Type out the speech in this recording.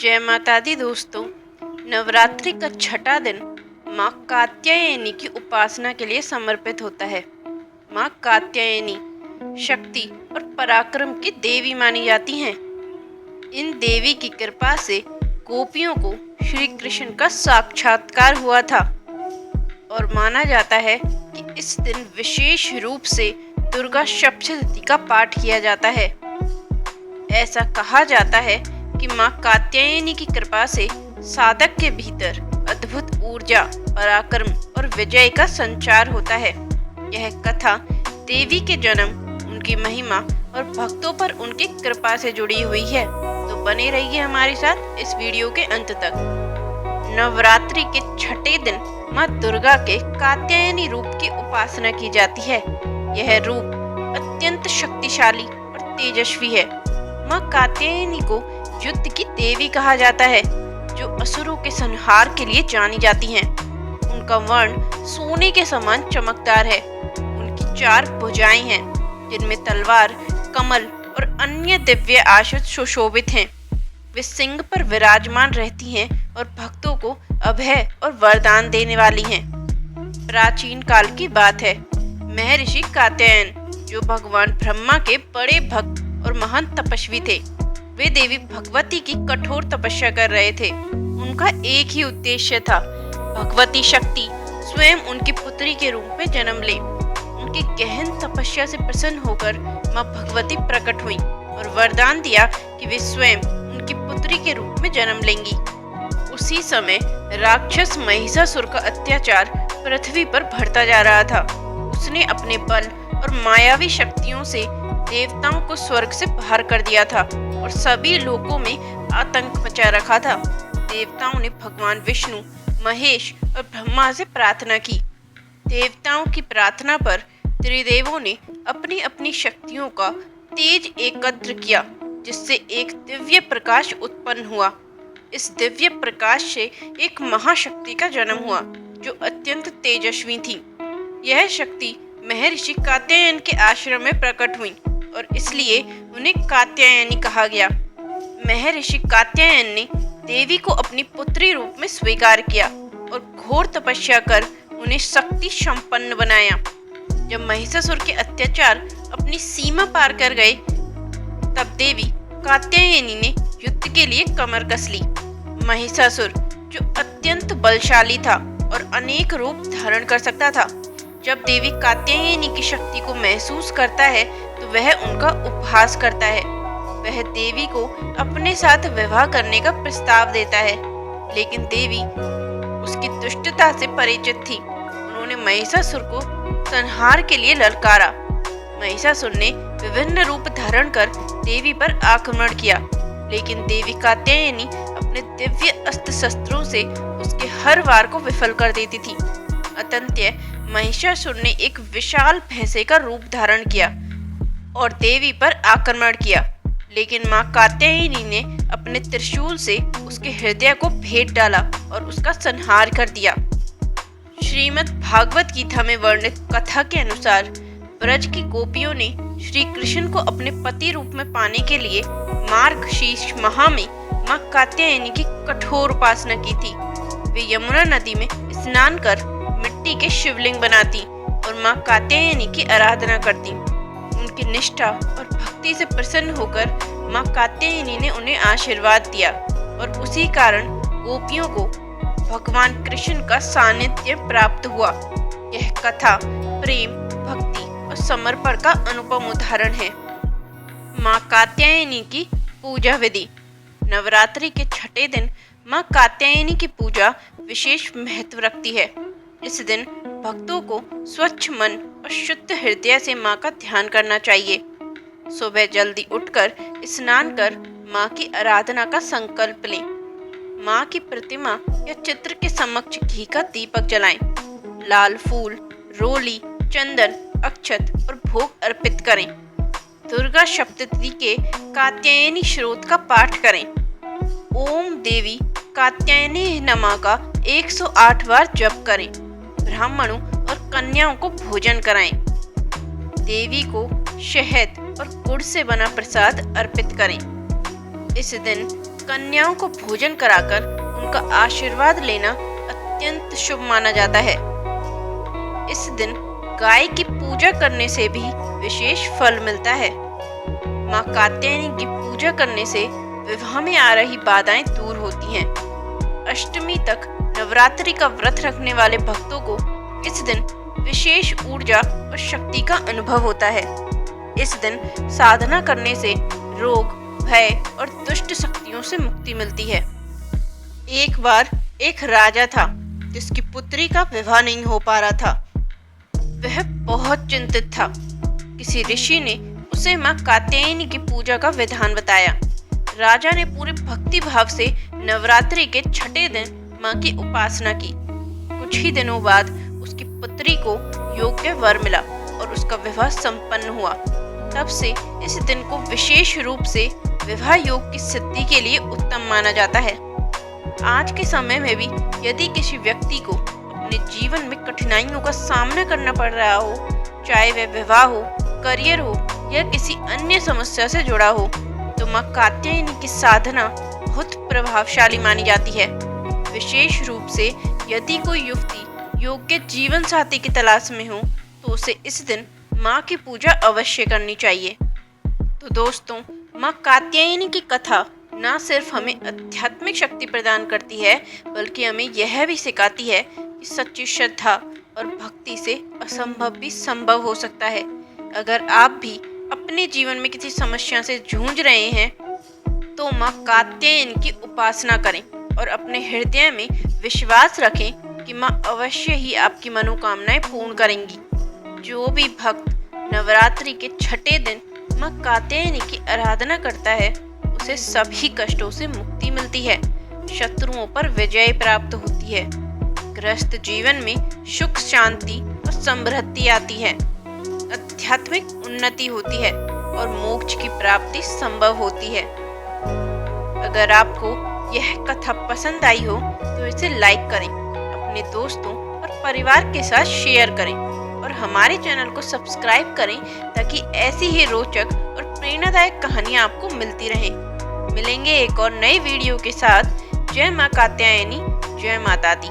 जय माता दी दोस्तों। नवरात्रि का छठा दिन माँ कात्यायनी की उपासना के लिए समर्पित होता है। माँ कात्यायनी शक्ति और पराक्रम की देवी मानी जाती हैं। इन देवी की कृपा से गोपियों को श्री कृष्ण का साक्षात्कार हुआ था और माना जाता है कि इस दिन विशेष रूप से दुर्गा सप्तशती का पाठ किया जाता है। ऐसा कहा जाता है कि माँ कात्यायनी की कृपा से साधक के भीतर अद्भुत ऊर्जा, पराक्रम और विजय का संचार होता है। यह कथा देवी के जन्म, उनकी महिमा और भक्तों पर उनकी कृपा से जुड़ी हुई है। तो बने रहिए हमारे साथ इस वीडियो के अंत तक। नवरात्रि के छठे दिन माँ दुर्गा के कात्यायनी रूप की उपासना की जाती है। यह रूप अत्यंत शक्तिशाली और तेजस्वी है। माँ कात्यायनी को युद्ध की देवी कहा जाता है, जो असुरों के संहार के लिए जानी जाती हैं। उनका वर्ण सोने के समान चमकदार है। उनकी 4 भुजाएं हैं, जिनमें तलवार, कमल और अन्य दिव्य आयुध सुशोभित हैं। वे सिंह पर विराजमान रहती हैं और भक्तों को अभय और वरदान देने वाली हैं। प्राचीन काल की बात है। महर्षि कात्यायन, जो भगवान ब्रह्मा के बड़े भक्त और महान तपस्वी थे, वे देवी भगवती की कठोर तपस्या कर रहे थे। उनका एक ही उद्देश्य था, भगवती शक्ति स्वयं उनकी पुत्री के रूप में जन्म ले। उनकी गहन तपस्या से प्रसन्न होकर माँ भगवती प्रकट हुई और वरदान दिया कि वे स्वयं उनकी पुत्री के रूप में जन्म लेंगी। उसी समय राक्षस महिषासुर का अत्याचार पृथ्वी पर बढ़ता जा रहा था। उसने अपने बल और मायावी शक्तियों से देवताओं को स्वर्ग से बाहर कर दिया था और सभी लोकों में आतंक मचा रखा था। देवताओं ने भगवान विष्णु, महेश और ब्रह्मा से प्रार्थना की। देवताओं की प्रार्थना पर त्रिदेवों ने अपनी अपनी शक्तियों का तेज एकत्र किया, जिससे एक दिव्य प्रकाश उत्पन्न हुआ। इस दिव्य प्रकाश से एक महाशक्ति का जन्म हुआ, जो अत्यंत तेजस्वी थी। यह शक्ति महर्षि कात्यायन के आश्रम में प्रकट हुई और इसलिए उन्हें कात्यायनी कहा गया। महर्षि कात्यायन ने देवी को अपनी पुत्री रूप में स्वीकार किया और घोर तपस्या कर उन्हें शक्ति संपन्न बनाया। जब महिषासुर के अत्याचार अपनी सीमा पार कर गए, तब देवी कात्यायनी ने युद्ध के लिए कमर कस ली। महिषासुर, जो अत्यंत बलशाली था और अनेक रूप धारण कर सकता था, जब देवी कात्यायनी की शक्ति को महसूस करता है तो वह उनका उपहास करता है। वह देवी को अपने साथ विवाह करने का प्रस्ताव देता है, लेकिन देवी उसकी दुष्टता से परिचित थी। उन्होंने महिषासुर को संहार के लिए ललकारा। महिषासुर ने विभिन्न रूप धारण कर देवी पर आक्रमण किया, लेकिन देवी कात्यायनी अपने दिव्य अस्त्र शस्त्रों से उसके हर वार को विफल कर देती थी। अतंत्य महिषासुर ने एक विशाल भैंसे का रूप धारण किया और देवी पर आक्रमण किया, लेकिन माँ कात्यायनी ने अपने त्रिशूल से उसके हृदय को भेद डाला और उसका संहार कर दिया। श्रीमद् भागवत गीता में वर्णित कथा के अनुसार ब्रज की गोपियों ने श्री कृष्ण को अपने पति रूप में पाने के लिए मार्गशीर्ष माह में माँ कात्यायनी की कठोर उपासना की थी। वे यमुना नदी में स्नान कर मिट्टी के शिवलिंग बनाती और माँ कात्यायनी की आराधना करती। उनकी निष्ठा और भक्ति से प्रसन्न होकर माँ कात्यायनी ने उन्हें आशीर्वाद दिया और उसी कारण गोपियों को भगवान कृष्ण का सानिध्य प्राप्त हुआ। यह कथा प्रेम, भक्ति और समर्पण का अनुपम उदाहरण है। माँ कात्यायनी की पूजा विधि। नवरात्रि के छठे दिन माँ कात्यायनी की पूजा विशेष महत्व रखती है। इस दिन भक्तों को स्वच्छ मन और शुद्ध हृदय से माँ का ध्यान करना चाहिए। सुबह जल्दी उठकर स्नान कर माँ की आराधना का संकल्प लें। माँ की प्रतिमा या चित्र के समक्ष घी का दीपक जलाएं। लाल फूल, रोली, चंदन, अक्षत और भोग अर्पित करें। दुर्गा सप्तशती के कात्यायनी श्लोक का पाठ करें। ओम देवी कात्यायनी नमः का 108 बार जप करें। ब्राह्मणों और कन्याओं को भोजन कराएं। देवी को शहद और गुड़ से बना प्रसाद अर्पित करें। इस दिन कन्याओं को भोजन कराकर उनका आशीर्वाद लेना अत्यंत शुभ माना जाता है। इस दिन गाय की पूजा करने से भी विशेष फल मिलता है। माँ कात्यायनी की पूजा करने से विवाह में आ रही बाधाएं दूर होती हैं। अष्टमी तक नवरात्रि का व्रत रखने वाले भक्तों को इस दिन विशेष ऊर्जा और शक्ति का अनुभव होता है। इस दिन साधना करने से रोग, भय और दुष्ट शक्तियों से मुक्ति मिलती है। एक बार एक राजा था जिसकी पुत्री का विवाह नहीं हो पा रहा था। वह बहुत चिंतित था। किसी ऋषि ने उसे माँ कात्यायनी की पूजा का विधान बताया। राजा ने पूरे भक्ति भाव से नवरात्रि के छठे दिन माँ की उपासना की। कुछ ही दिनों बाद उसकी पुत्री को योग्य वर मिला और उसका विवाह संपन्न हुआ। तब से इस दिन को विशेष रूप से विवाह योग की सिद्धि के लिए उत्तम माना जाता है। आज के समय में भी यदि किसी व्यक्ति को अपने जीवन में कठिनाइयों का सामना करना पड़ रहा हो, चाहे वह विवाह हो, करियर हो या किसी अन्य समस्या से जुड़ा हो, तो माँ कात्यायनी की साधना बहुत प्रभावशाली मानी जाती है। विशेष रूप से यदि कोई युवती योग्य जीवन साथी की तलाश में हो तो उसे इस दिन माँ की पूजा अवश्य करनी चाहिए। तो दोस्तों, माँ कात्यायनी की कथा न सिर्फ हमें आध्यात्मिक शक्ति प्रदान करती है, बल्कि हमें यह भी सिखाती है कि सच्ची श्रद्धा और भक्ति से असंभव भी संभव हो सकता है। अगर आप भी अपने जीवन में किसी समस्या से जूझ रहे हैं तो माँ कात्यायनी की उपासना करें और अपने हृदय में विश्वास रखें कि माँ अवश्य ही आपकी मनोकामनाएं पूर्ण करेंगी। जो भी भक्त नवरात्रि के छठे दिन माँ कात्यायनी की आराधना करता है उसे सभी कष्टों से मुक्ति मिलती है, शत्रुओं पर विजय प्राप्त होती है, ग्रस्त जीवन में सुख, शांति और समृद्धि आती है, आध्यात्मिक उन्नति होती है और मोक्ष की प्राप्ति संभव होती है। अगर आपको यह कथा पसंद आई हो तो इसे लाइक करें, अपने दोस्तों और परिवार के साथ शेयर करें और हमारे चैनल को सब्सक्राइब करें ताकि ऐसी ही रोचक और प्रेरणादायक कहानियाँ आपको मिलती रहें। मिलेंगे एक और नए वीडियो के साथ। जय माँ कात्यायनी, जय माता दी।